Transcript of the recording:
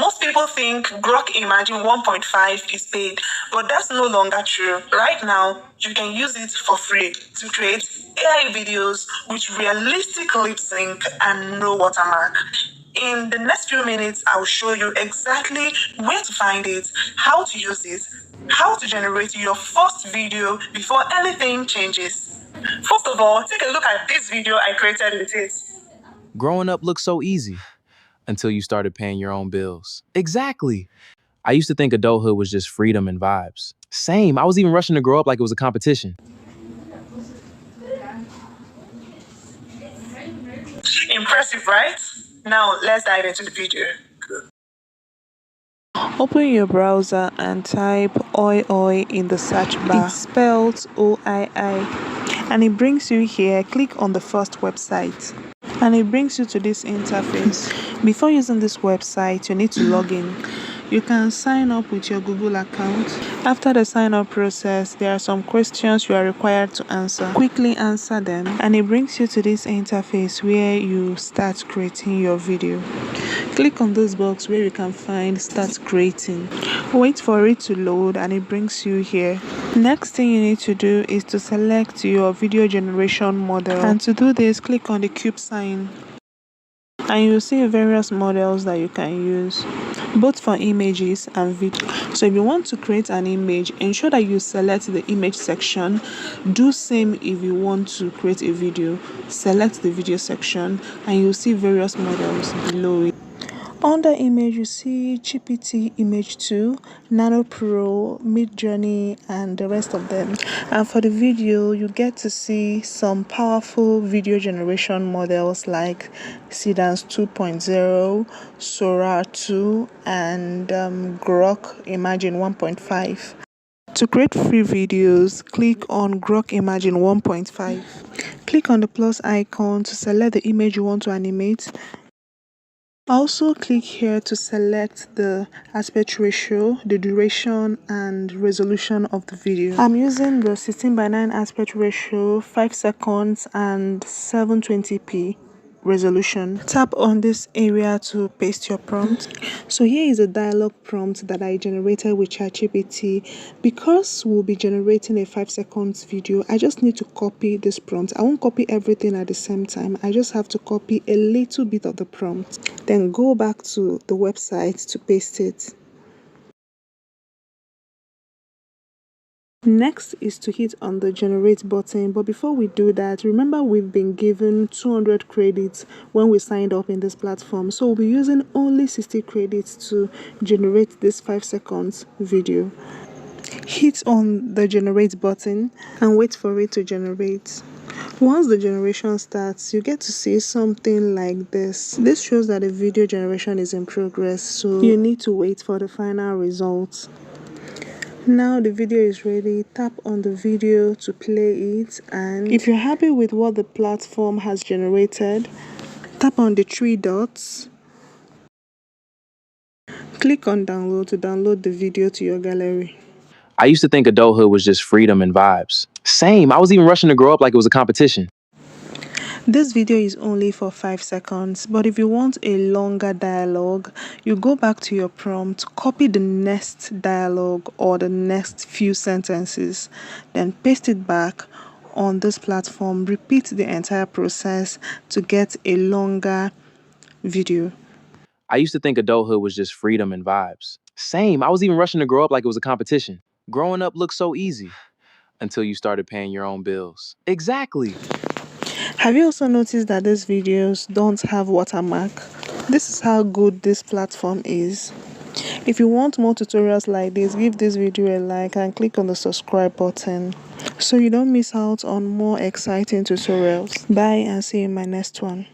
Most people think Grok Imagine 1.5 is paid, but that's no longer true. Right now, you can use it for free to create AI videos with realistic lip sync and no watermark. In the next few minutes, I'll show you exactly where to find it, how to use it, how to generate your first video before anything changes. First of all, take a look at this video I created with it. Growing up looked so easy until you started paying your own bills. Exactly. I used to think adulthood was just freedom and vibes. Same, I was even rushing to grow up like it was a competition. Impressive, right? Now, let's dive into the video. Open your browser and type OiiOii in the search bar. It's spelled OiiI. And it brings you here. Click on the first website. And it brings you to this interface. Before using this website, you need to log in. You can sign up with your Google account. After the sign up process, there are some questions you are required to answer. Quickly answer them and it brings you to this interface where you start creating your video. Click on this box where you can find start creating. Wait for it to load and it brings you here. Next thing you need to do is to select your video generation model. And to do this, click on the cube sign. And you'll see various models that you can use, both for images and video. So if you want to create an image, ensure that you select the image section. Do same if you want to create a video. Select the video section and you'll see various models below it. Under image, you see GPT Image 2, Nano Pro, Midjourney, and the rest of them. And for the video, you get to see some powerful video generation models like Sedans 2.0, Sora 2, and Grok Imagine 1.5. To create free videos, click on Grok Imagine 1.5. Click on the plus icon to select the image you want to animate. Also click here to select the aspect ratio, the duration and resolution of the video. I'm using the 16:9 aspect ratio, 5 seconds and 720p resolution. Tap on this area to paste your prompt. So here is a dialog prompt that I generated with ChatGPT. Because we'll be generating a 5 seconds video, I just need to copy this prompt. I won't copy everything at the same time. I just have to copy a little bit of the prompt. Then go back to the website to paste it. Next is to hit on the generate button, but before we do that, remember we've been given 200 credits when we signed up in this platform, so we'll be using only 60 credits to generate this 5 seconds video. Hit on the generate button and wait for it to generate. Once the generation starts, you get to see something like this. This shows that the video generation is in progress, so you need to wait for the final results. Now the video is ready. Tap on the video to play it, and if you're happy with what the platform has generated, tap on the 3 dots. Click on download to download the video to your gallery. I used to think adulthood was just freedom and vibes. Same, I was even rushing to grow up like it was a competition. This video is only for 5 seconds, but if you want a longer dialogue, you go back to your prompt, copy the next dialogue or the next few sentences, then paste it back on this platform. Repeat the entire process to get a longer video. I used to think adulthood was just freedom and vibes. Same, I was even rushing to grow up like it was a competition. Growing up looked so easy until you started paying your own bills. Exactly. Have you also noticed that these videos don't have watermark? This is how good this platform is. If you want more tutorials like this, give this video a like and click on the subscribe button so you don't miss out on more exciting tutorials. Bye and see you in my next one.